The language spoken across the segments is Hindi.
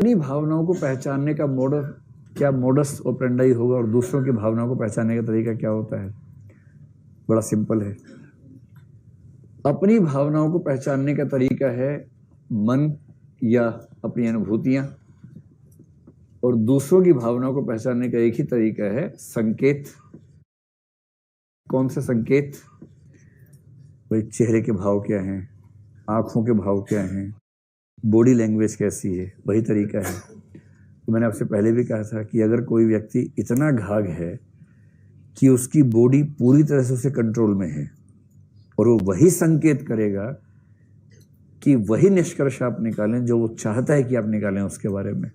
अपनी भावनाओं को पहचानने का मोडस ऑपरेंडाई होगा और दूसरों की भावनाओं को पहचानने का तरीका क्या होता है? बड़ा सिंपल है। अपनी भावनाओं को पहचानने का तरीका है मन या अपनी अनुभूतियां, और दूसरों की भावनाओं को पहचानने का एक ही तरीका है संकेत। कौन से संकेत? भाई चेहरे के भाव क्या हैं, आंखों के भाव क्या हैं, बॉडी लैंग्वेज कैसी है, वही तरीका है। तो मैंने आपसे पहले भी कहा था कि अगर कोई व्यक्ति इतना घाघ है कि उसकी बॉडी पूरी तरह से उसे कंट्रोल में है और वो वही संकेत करेगा कि वही निष्कर्ष आप निकालें जो वो चाहता है कि आप निकालें उसके बारे में।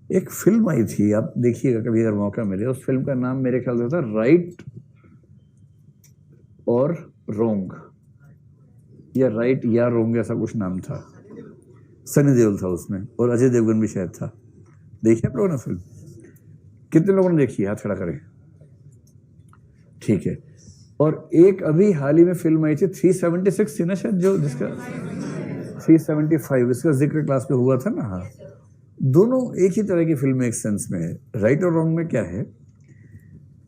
एक फिल्म आई थी, आप देखिएगा कभी अगर मौका मिले। उस फिल्म का नाम मेरे ख्याल से था राइट और रोंग, या राइट या रोंग, ऐसा कुछ नाम था। सनी देओल था उसमें और अजय देवगन भी शायद था। देखिए आप लोगों ने फिल्म? कितने लोगों ने देखी? हाथ खड़ा करें। ठीक है। और एक अभी हाल ही में फिल्म आई थी 376 थी ना शायद, जो जिसका 375, इसका जिक्र क्लास में हुआ था ना। हाँ, दोनों एक ही तरह की फिल्म एक सेंस में है। राइट और रॉन्ग में क्या है,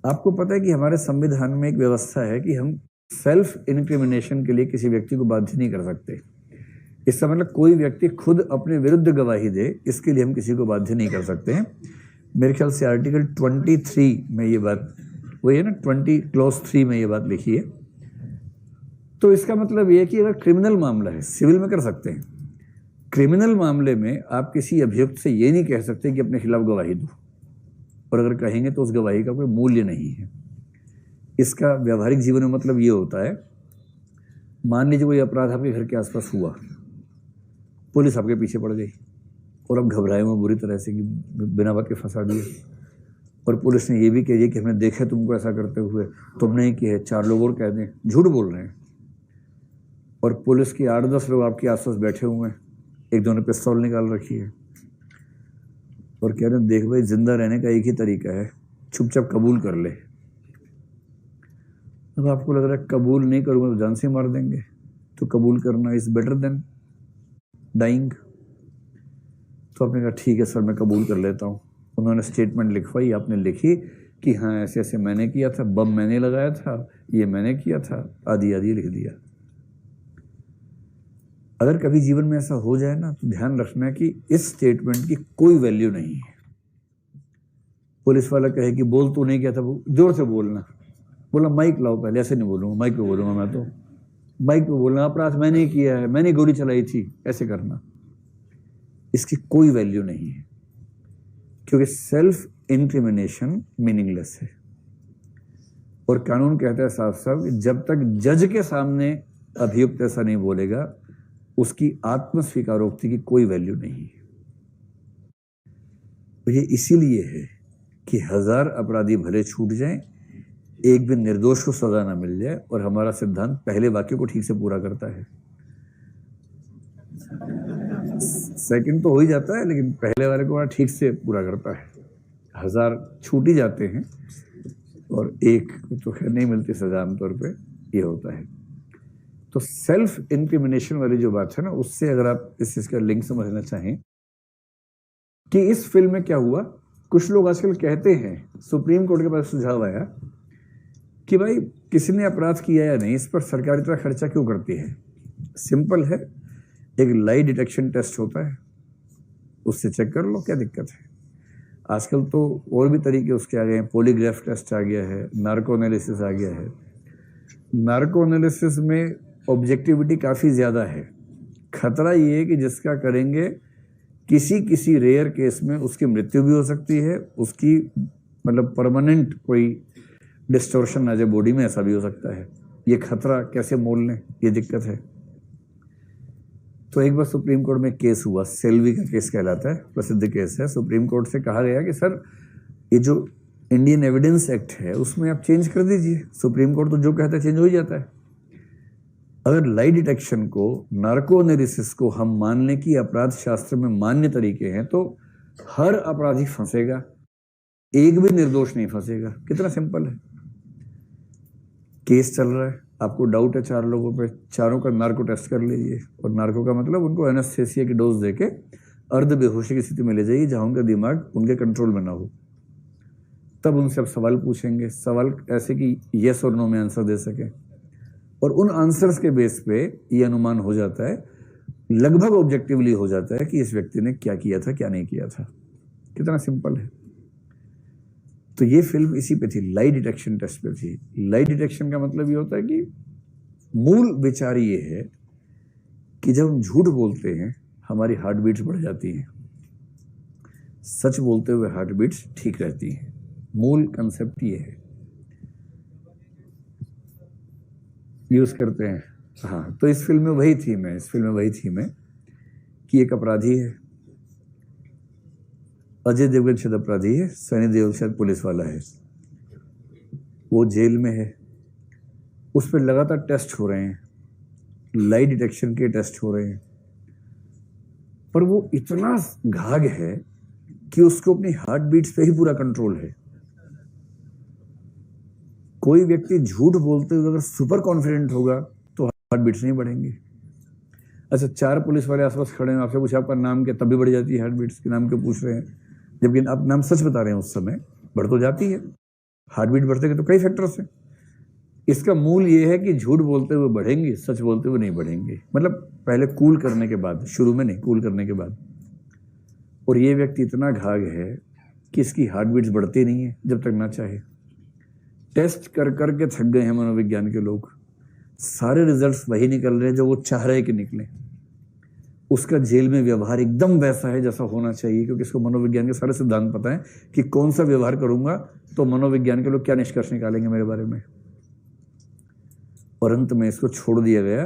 आपको पता है कि हमारे संविधान में एक व्यवस्था है कि हम सेल्फ इनक्रिमिनेशन के लिए किसी व्यक्ति को बाध्य नहीं कर सकते। इसका मतलब कोई व्यक्ति खुद अपने विरुद्ध गवाही दे, इसके लिए हम किसी को बाध्य नहीं कर सकते हैं। मेरे ख्याल से आर्टिकल 23 में ये बात, वही है ना, 20 क्लॉज 3 में ये बात लिखी है। तो इसका मतलब ये है कि अगर क्रिमिनल मामला है, सिविल में कर सकते हैं, क्रिमिनल मामले में आप किसी अभियुक्त से ये नहीं कह सकते कि अपने खिलाफ गवाही दो, और अगर कहेंगे तो उस गवाही का कोई मूल्य नहीं है। इसका व्यावहारिक जीवन में मतलब ये होता है, मान लीजिए कोई अपराध आपके घर के आसपास हुआ, पुलिस आपके पीछे पड़ गई और अब घबराए हुए बुरी तरह से कि बिना बात के फंसा दिए, और पुलिस ने ये भी कह दिया कि हमने देखा तुमको ऐसा करते हुए, तुमने ही किया है, 4 लोग और कह दें, झूठ बोल रहे हैं, और पुलिस की 8-10 लोग आपके आसपास बैठे हुए हैं, एक दो ने पिस्तौल निकाल रखी है और कह रहे हैं देख भाई जिंदा रहने का एक ही तरीका है, चुपचाप कबूल कर ले। अब आपको लग रहा है कबूल नहीं करूंगा तो जान से मार देंगे, तो कबूल करना इज बेटर देन डाइंग। तो आपने कहा ठीक है सर मैं कबूल कर लेता हूँ। उन्होंने स्टेटमेंट लिखवाई, आपने लिखी कि हाँ ऐसे ऐसे मैंने किया था, बम मैंने लगाया था, ये मैंने किया था, आदि आदि लिख दिया। अगर कभी जीवन में ऐसा हो जाए ना, तो ध्यान रखना है कि इस स्टेटमेंट की कोई वैल्यू नहीं है। पुलिस वाला कहे कि बोल तू नहीं किया था, जोर से बोलना, बोला माइक लाओ पहले, ऐसे नहीं बोलूंगा, माइक पे बोलूंगा मैं, तो माइक पे बोलना, अपराध मैंने किया है, मैंने गोली चलाई थी, ऐसे करना। इसकी कोई वैल्यू नहीं है, क्योंकि सेल्फ इंक्रिमिनेशन मीनिंगलेस है। और कानून कहता है साफ साफ, जब तक जज के सामने अभियुक्त ऐसा नहीं बोलेगा, उसकी आत्मस्वीकारोक्ति की कोई वैल्यू नहीं है। तो ये इसीलिए है कि 1000 अपराधी भले छूट जाएं, एक भी निर्दोष को सजा ना मिल जाए, और हमारा सिद्धांत पहले वाक्य को ठीक से पूरा करता है। सेकंड तो हो ही जाता है, लेकिन पहले वाले को ठीक से पूरा करता है। 1000 छूट ही जाते हैं और एक तो खैर नहीं मिलती सजा आमतौर पे, ये होता है। तो सेल्फ इंक्रिमिनेशन वाली जो बात है ना, उससे अगर आप इस चीज का लिंक समझना चाहें कि इस फिल्म में क्या हुआ, कुछ लोग आजकल कहते हैं, सुप्रीम कोर्ट के पास सुझाव आया कि भाई किसी ने अपराध किया या नहीं, इस पर सरकार इतना खर्चा क्यों करती है। सिंपल है, एक लाई डिटेक्शन टेस्ट होता है, उससे चेक कर लो, क्या दिक्कत है। आजकल तो और भी तरीके उसके आ गए हैं, पॉलीग्राफ टेस्ट आ गया है, नार्को एनालिसिस आ गया है। नार्को एनालिसिस में ऑब्जेक्टिविटी काफ़ी ज़्यादा है। खतरा ये है कि जिसका करेंगे किसी रेयर केस में उसकी मृत्यु भी हो सकती है, उसकी मतलब परमानेंट कोई डिस्टोर्शन आ जाए बॉडी में, ऐसा भी हो सकता है। ये खतरा कैसे मोल लें, ये दिक्कत है। तो एक बार सुप्रीम कोर्ट में केस हुआ, सेल्वी का केस कहलाता है, प्रसिद्ध केस है। सुप्रीम कोर्ट से कहा गया कि सर ये जो इंडियन एविडेंस एक्ट है उसमें आप चेंज कर दीजिए। सुप्रीम कोर्ट तो जो कहता है चेंज हो ही जाता है। अगर लाई डिटेक्शन को, नार्को एनालिसिस को हम मान लें कि अपराध शास्त्र में मान्य तरीके हैं, तो हर अपराधी फंसेगा, एक भी निर्दोष नहीं फंसेगा। कितना सिंपल है। केस चल रहा है, आपको डाउट है 4 लोगों पे, चारों का नार्को टेस्ट कर लीजिए। और नार्को का मतलब उनको एनेस्थेसिया की डोज देके अर्ध बेहोशी की स्थिति में ले जाइए जहां उनका दिमाग उनके कंट्रोल में ना हो। तब उनसे आप सवाल पूछेंगे, सवाल ऐसे कि यस और नो में आंसर दे सके, और उन आंसर्स के बेस पे ये अनुमान हो जाता है, लगभग ऑब्जेक्टिवली हो जाता है कि इस व्यक्ति ने क्या किया था क्या नहीं किया था। कितना सिंपल है। तो ये फिल्म इसी पे थी, लाई डिटेक्शन टेस्ट पे थी। लाई डिटेक्शन का मतलब ये होता है कि मूल विचार ये है कि जब हम झूठ बोलते हैं हमारी हार्ट बीट्स बढ़ जाती हैं, सच बोलते हुए हार्ट बीट्स ठीक रहती हैं। मूल कंसेप्ट ये है, यूज करते हैं। हाँ, तो इस फिल्म में वही थीम है, इस फिल्म में वही थीम है कि एक अपराधी है, अजय देवगन शायद अपराधी है, सनी देओल शायद पुलिस वाला है, वो जेल में है, उस पर लगातार टेस्ट हो रहे हैं, लाई डिटेक्शन के टेस्ट हो रहे हैं, पर वो इतना घाघ है कि उसको अपनी हार्ट बीट्स पे ही पूरा कंट्रोल है। कोई व्यक्ति झूठ बोलते हुए अगर सुपर कॉन्फिडेंट होगा तो हार्ट बीट्स नहीं बढ़ेंगे। अच्छा, 4 पुलिस वाले आसपास खड़े हैं, आपसे पूछा आपका नाम क्या, तब भी बढ़ जाती है हार्ट बीट्स। के नाम क्यों पूछ रहे हैं, जबकि आप नाम सच बता रहे हैं, उस समय बढ़ तो जाती है। हार्ट बीट बढ़ते हैं तो कई फैक्टर्स हैं। इसका मूल ये है कि झूठ बोलते हुए बढ़ेंगे, सच बोलते हुए नहीं बढ़ेंगे। मतलब पहले कूल करने के बाद, शुरू में नहीं, कूल करने के बाद। और ये व्यक्ति इतना घाघ है कि इसकी हार्ट बीट्स बढ़ती नहीं है जब तक ना चाहे। टेस्ट कर कर के थक गए हैं मनोविज्ञान के लोग, सारे रिजल्ट्स वही निकल रहे हैं जो वो चाह रहे कि निकले। उसका जेल में व्यवहार एकदम वैसा है जैसा होना चाहिए, क्योंकि इसको मनोविज्ञान के सारे सिद्धांत पता है कि कौन सा व्यवहार करूंगा तो मनोविज्ञान के लोग क्या निष्कर्ष निकालेंगे मेरे बारे में। और अंत में इसको छोड़ दिया गया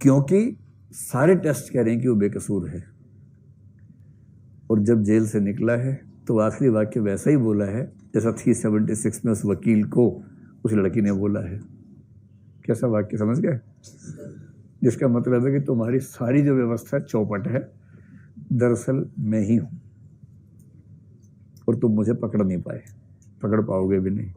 क्योंकि सारे टेस्ट कह रहे हैं कि वो बेकसूर है। और जब जेल से निकला है तो आखिरी वाक्य वैसा ही बोला है जैसा 376 में उस वकील को उस लड़की ने बोला है। कैसा वाक्य, समझ गए? जिसका मतलब है कि तुम्हारी सारी जो व्यवस्था चौपट है, दरअसल मैं ही हूं, और तुम मुझे पकड़ नहीं पाए, पकड़ पाओगे भी नहीं।